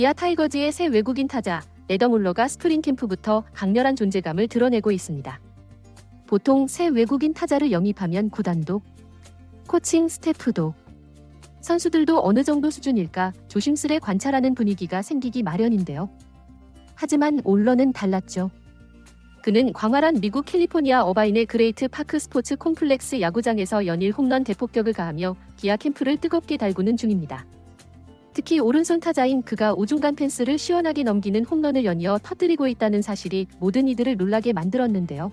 기아 타이거즈의 새 외국인 타자 애덤 울러가 스프링 캠프부터 강렬한 존재감을 드러내고 있습니다. 보통 새 외국인 타자를 영입하면 구단도, 코칭 스태프도, 선수들도 어느 정도 수준일까 조심스레 관찰하는 분위기가 생기기 마련인데요. 하지만 울러는 달랐죠. 그는 광활한 미국 캘리포니아 어바인의 그레이트 파크 스포츠 콤플렉스 야구장에서 연일 홈런 대폭격을 가하며 기아 캠프를 뜨겁게 달구는 중입니다. 특히 오른손 타자인 그가 우중간 펜스를 시원하게 넘기는 홈런을 연이어 터뜨리고 있다는 사실이 모든 이들을 놀라게 만들었는데요.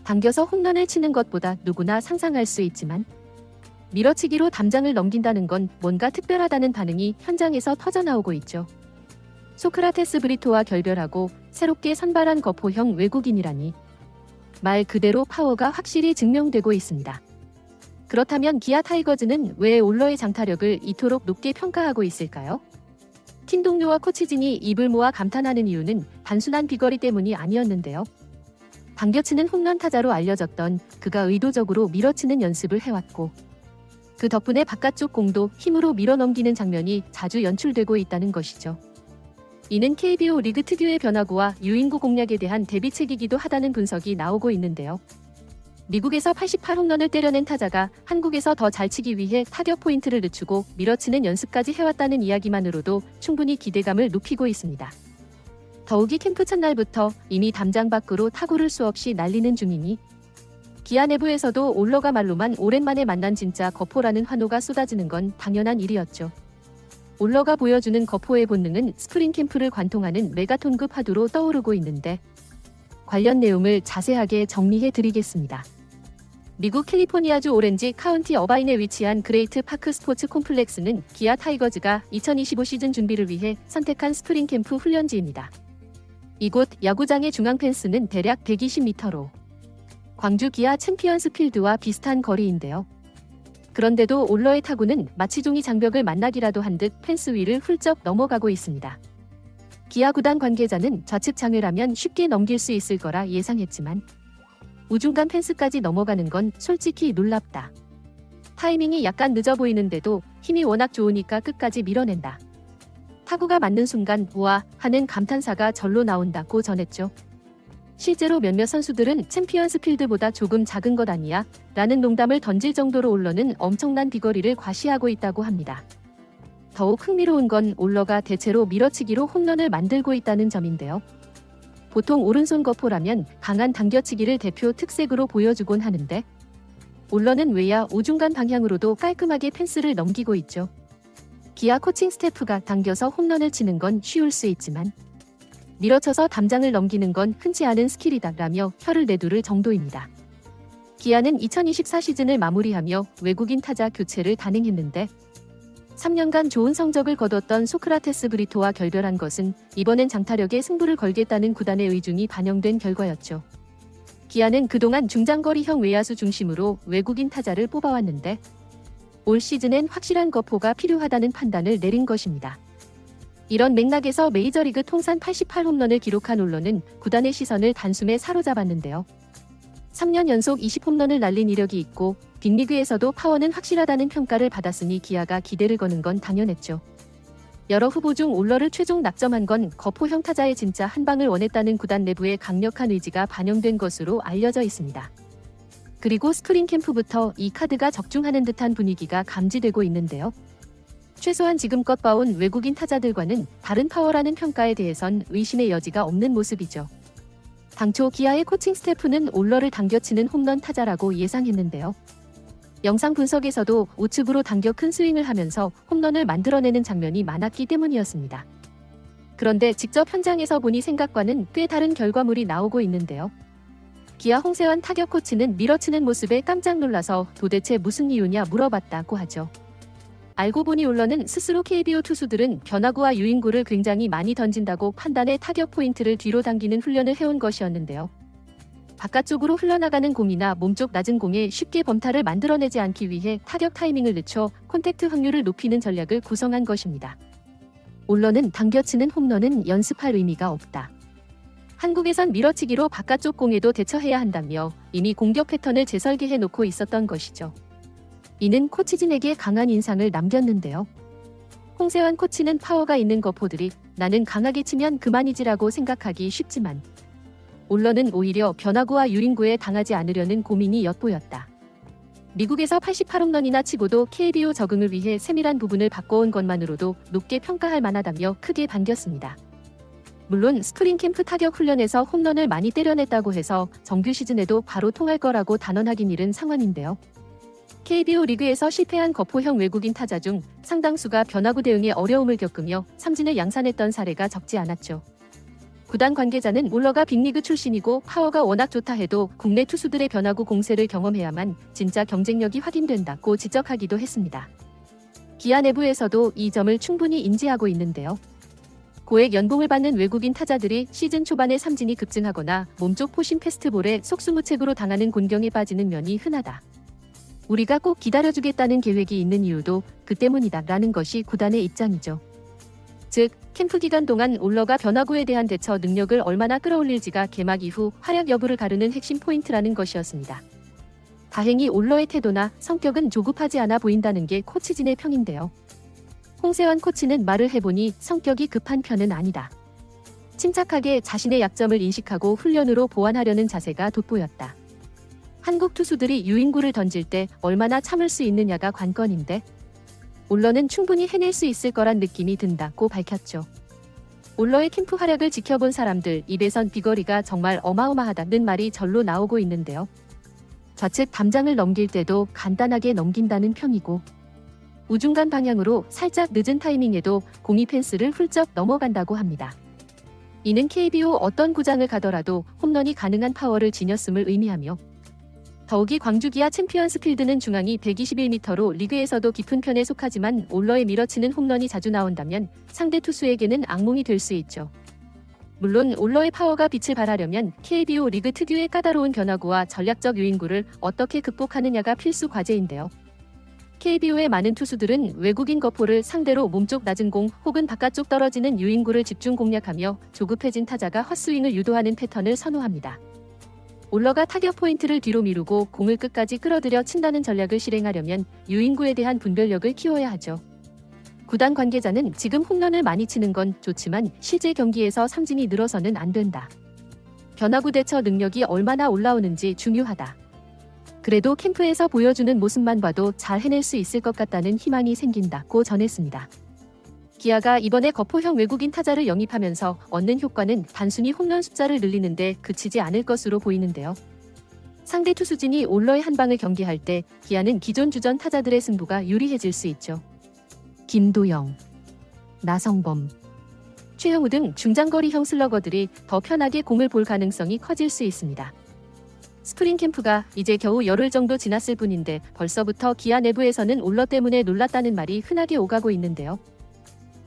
당겨서 홈런을 치는 것보다 누구나 상상할 수 있지만 밀어치기로 담장을 넘긴다는 건 뭔가 특별하다는 반응이 현장에서 터져나오고 있죠. 소크라테스 브리토와 결별하고 새롭게 선발한 거포형 외국인이라니 말 그대로 파워가 확실히 증명되고 있습니다. 그렇다면 기아 타이거즈는 왜 울러의 장타력을 이토록 높게 평가하고 있을까요? 팀 동료와 코치진이 입을 모아 감탄하는 이유는 단순한 비거리 때문이 아니었는데요. 당겨치는 홈런 타자로 알려졌던 그가 의도적으로 밀어치는 연습을 해왔고 그 덕분에 바깥쪽 공도 힘으로 밀어넘기는 장면이 자주 연출되고 있다는 것이죠. 이는 KBO 리그 특유의 변화구와 유인구 공략에 대한 대비책이기도 하다는 분석이 나오고 있는데요. 미국에서 88홈런을 때려낸 타자가 한국에서 더 잘 치기 위해 타격 포인트를 늦추고 밀어치는 연습까지 해왔다는 이야기만으로도 충분히 기대감을 높이고 있습니다. 더욱이 캠프 첫날부터 이미 담장 밖으로 타구를 수없이 날리는 중이니 기아 내부에서도 울러가 말로만 오랜만에 만난 진짜 거포라는 환호가 쏟아지는 건 당연한 일이었죠. 울러가 보여주는 거포의 본능은 스프링 캠프를 관통하는 메가톤급 화두로 떠오르고 있는데 관련 내용을 자세하게 정리해 드리겠습니다. 미국 캘리포니아주 오렌지 카운티 어바인에 위치한 그레이트 파크 스포츠 콤플렉스는 기아 타이거즈가 2025 시즌 준비를 위해 선택한 스프링 캠프 훈련지입니다. 이곳 야구장의 중앙 펜스는 대략 120m로 광주 기아 챔피언스 필드와 비슷한 거리인데요. 그런데도 울러의 타구는 마치 종이 장벽을 만나기라도 한 듯 펜스 위를 훌쩍 넘어가고 있습니다. 기아 구단 관계자는 좌측 장외라면 쉽게 넘길 수 있을 거라 예상했지만 우중간 펜스까지 넘어가는 건 솔직히 놀랍다. 타이밍이 약간 늦어 보이는데도 힘이 워낙 좋으니까 끝까지 밀어낸다. 타구가 맞는 순간 우와 하는 감탄사가 절로 나온다고 전했죠. 실제로 몇몇 선수들은 챔피언스 필드보다 조금 작은 것 아니야? 라는 농담을 던질 정도로 울러는 엄청난 비거리를 과시하고 있다고 합니다. 더욱 흥미로운 건 울러가 대체로 밀어치기로 홈런을 만들고 있다는 점인데요. 보통 오른손 거포라면 강한 당겨치기를 대표 특색으로 보여주곤 하는데 울러는 외야 우중간 방향으로도 깔끔하게 펜스를 넘기고 있죠. 기아 코칭 스태프가 당겨서 홈런을 치는 건 쉬울 수 있지만 밀어쳐서 담장을 넘기는 건 흔치 않은 스킬이다라며 혀를 내두를 정도입니다. 기아는 2024 시즌을 마무리하며 외국인 타자 교체를 단행했는데 3년간 좋은 성적을 거뒀던 소크라테스 브리토와 결별한 것은 이번엔 장타력에 승부를 걸겠다는 구단의 의중이 반영된 결과였죠. 기아는 그동안 중장거리형 외야수 중심으로 외국인 타자를 뽑아왔는데 올 시즌엔 확실한 거포가 필요하다는 판단을 내린 것입니다. 이런 맥락에서 메이저리그 통산 88홈런을 기록한 울러는 구단의 시선을 단숨에 사로잡았는데요. 3년 연속 20홈런을 날린 이력이 있고 빅리그에서도 파워는 확실하다는 평가를 받았으니 기아가 기대를 거는 건 당연했죠. 여러 후보 중 울러를 최종 낙점한 건 거포형 타자의 진짜 한 방을 원했다는 구단 내부의 강력한 의지가 반영된 것으로 알려져 있습니다. 그리고 스프링 캠프부터 이 카드가 적중하는 듯한 분위기가 감지되고 있는데요. 최소한 지금껏 봐온 외국인 타자들과는 다른 파워라는 평가에 대해선 의심의 여지가 없는 모습이죠. 당초 기아의 코칭 스태프는 울러를 당겨치는 홈런 타자라고 예상했는데요. 영상 분석에서도 우측으로 당겨 큰 스윙을 하면서 홈런을 만들어내는 장면이 많았기 때문이었습니다. 그런데 직접 현장에서 보니 생각과는 꽤 다른 결과물이 나오고 있는데요. 기아 홍세환 타격 코치는 밀어치는 모습에 깜짝 놀라서 도대체 무슨 이유냐 물어봤다고 하죠. 알고 보니 울러는 스스로 KBO 투수들은 변화구와 유인구를 굉장히 많이 던진다고 판단해 타격 포인트를 뒤로 당기는 훈련을 해온 것이었는데요. 바깥쪽으로 흘러나가는 공이나 몸쪽 낮은 공에 쉽게 범타를 만들어내지 않기 위해 타격 타이밍을 늦춰 콘택트 확률을 높이는 전략을 구성한 것입니다. 울러는 당겨치는 홈런은 연습할 의미가 없다. 한국에선 밀어치기로 바깥쪽 공에도 대처해야 한다며 이미 공격 패턴을 재설계해 놓고 있었던 것이죠. 이는 코치진에게 강한 인상을 남겼는데요. 홍세환 코치는 파워가 있는 거포들이 나는 강하게 치면 그만이지라고 생각하기 쉽지만 올러는 오히려 변화구와 유인구에 당하지 않으려는 고민이 엿보였다. 미국에서 88홈런이나 치고도 KBO 적응을 위해 세밀한 부분을 바꿔온 것만으로도 높게 평가할 만하다며 크게 반겼습니다. 물론 스프링 캠프 타격 훈련에서 홈런을 많이 때려냈다고 해서 정규 시즌에도 바로 통할 거라고 단언하긴 이른 상황인데요. KBO 리그에서 실패한 거포형 외국인 타자 중 상당수가 변화구 대응에 어려움을 겪으며 삼진을 양산했던 사례가 적지 않았죠. 구단 관계자는 올러가 빅리그 출신이고 파워가 워낙 좋다 해도 국내 투수들의 변화구 공세를 경험해야만 진짜 경쟁력이 확인된다고 지적하기도 했습니다. 기아 내부에서도 이 점을 충분히 인지하고 있는데요. 고액 연봉을 받는 외국인 타자들이 시즌 초반에 삼진이 급증하거나 몸쪽 포심 패스트볼에 속수무책으로 당하는 곤경에 빠지는 면이 흔하다. 우리가 꼭 기다려주겠다는 계획이 있는 이유도 그 때문이다라는 것이 구단의 입장이죠. 즉, 캠프 기간 동안 올러가 변화구에 대한 대처 능력을 얼마나 끌어올릴지가 개막 이후 활약 여부를 가르는 핵심 포인트라는 것이었습니다. 다행히 올러의 태도나 성격은 조급하지 않아 보인다는 게 코치진의 평인데요. 홍세환 코치는 말을 해보니 성격이 급한 편은 아니다. 침착하게 자신의 약점을 인식하고 훈련으로 보완하려는 자세가 돋보였다. 한국 투수들이 유인구를 던질 때 얼마나 참을 수 있느냐가 관건인데 올러는 충분히 해낼 수 있을 거란 느낌이 든다고 밝혔죠. 올러의 캠프 활약을 지켜본 사람들 입에선 비거리가 정말 어마어마하다는 말이 절로 나오고 있는데요. 좌측 담장을 넘길 때도 간단하게 넘긴다는 평이고 우중간 방향으로 살짝 늦은 타이밍에도 공이 펜스를 훌쩍 넘어간다고 합니다. 이는 KBO 어떤 구장을 가더라도 홈런이 가능한 파워를 지녔음을 의미하며 더욱이 광주 기아 챔피언스 필드는 중앙이 121m로 리그에서도 깊은 편에 속하지만 올러에 밀어치는 홈런이 자주 나온다면 상대 투수에게는 악몽이 될 수 있죠. 물론 올러의 파워가 빛을 발하려면 KBO 리그 특유의 까다로운 변화구와 전략적 유인구를 어떻게 극복하느냐가 필수 과제인데요. KBO의 많은 투수들은 외국인 거포를 상대로 몸쪽 낮은 공 혹은 바깥쪽 떨어지는 유인구를 집중 공략하며 조급해진 타자가 헛스윙을 유도하는 패턴을 선호합니다. 올러가 타격 포인트를 뒤로 미루고 공을 끝까지 끌어들여 친다는 전략을 실행하려면 유인구에 대한 분별력을 키워야 하죠. 구단 관계자는 지금 홈런을 많이 치는 건 좋지만 실제 경기에서 삼진이 늘어서는 안 된다. 변화구 대처 능력이 얼마나 올라오는지 중요하다. 그래도 캠프에서 보여주는 모습만 봐도 잘 해낼 수 있을 것 같다는 희망이 생긴다고 전했습니다. 기아가 이번에 거포형 외국인 타자를 영입하면서 얻는 효과는 단순히 홈런 숫자를 늘리는데 그치지 않을 것으로 보이는데요. 상대 투수진이 올러의 한 방을 경계할 때 기아는 기존 주전 타자들의 승부가 유리해질 수 있죠. 김도영, 나성범, 최영우 등 중장거리형 슬러거들이 더 편하게 공을 볼 가능성이 커질 수 있습니다. 스프링 캠프가 이제 겨우 열흘 정도 지났을 뿐인데 벌써부터 기아 내부에서는 올러 때문에 놀랐다는 말이 흔하게 오가고 있는데요.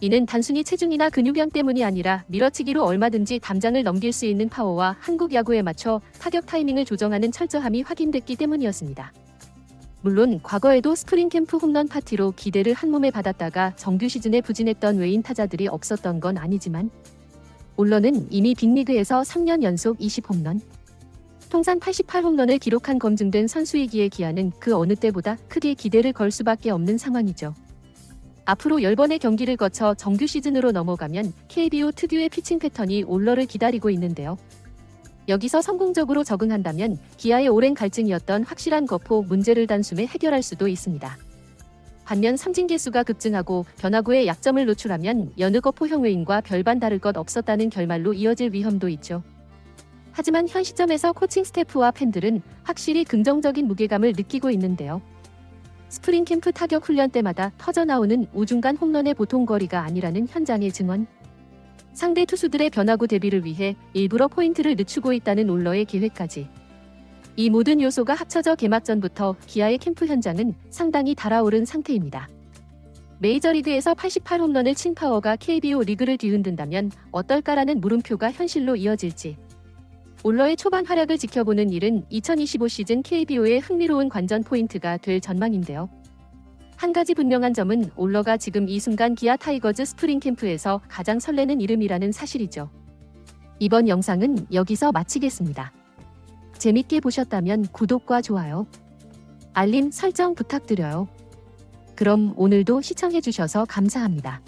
이는 단순히 체중이나 근육량 때문이 아니라 밀어치기로 얼마든지 담장을 넘길 수 있는 파워와 한국 야구에 맞춰 타격 타이밍을 조정하는 철저함이 확인됐기 때문이었습니다. 물론 과거에도 스프링 캠프 홈런 파티로 기대를 한몸에 받았다가 정규 시즌에 부진했던 외인 타자들이 없었던 건 아니지만 올러는 이미 빅리그에서 3년 연속 20홈런, 통산 88홈런을 기록한 검증된 선수이기에 기아는 그 어느 때보다 크게 기대를 걸 수밖에 없는 상황이죠. 앞으로 10번의 경기를 거쳐 정규 시즌으로 넘어가면 KBO 특유의 피칭 패턴이 올러를 기다리고 있는데요. 여기서 성공적으로 적응한다면 기아의 오랜 갈증이었던 확실한 거포 문제를 단숨에 해결할 수도 있습니다. 반면 삼진 개수가 급증하고 변화구의 약점을 노출하면 여느 거포형 외인과 별반 다를 것 없었다는 결말로 이어질 위험도 있죠. 하지만 현 시점에서 코칭 스태프와 팬들은 확실히 긍정적인 무게감을 느끼고 있는데요. 스프링 캠프 타격 훈련 때마다 터져나오는 우중간 홈런의 보통 거리가 아니라는 현장의 증언. 상대 투수들의 변화구 대비를 위해 일부러 포인트를 늦추고 있다는 올러의 계획까지. 이 모든 요소가 합쳐져 개막 전부터 기아의 캠프 현장은 상당히 달아오른 상태입니다. 메이저리그에서 88홈런을 친 파워가 KBO 리그를 뒤흔든다면 어떨까라는 물음표가 현실로 이어질지. 올러의 초반 활약을 지켜보는 일은 2025 시즌 KBO의 흥미로운 관전 포인트가 될 전망인데요. 한 가지 분명한 점은 올러가 지금 이 순간 기아 타이거즈 스프링 캠프에서 가장 설레는 이름이라는 사실이죠. 이번 영상은 여기서 마치겠습니다. 재밌게 보셨다면 구독과 좋아요, 알림 설정 부탁드려요. 그럼 오늘도 시청해주셔서 감사합니다.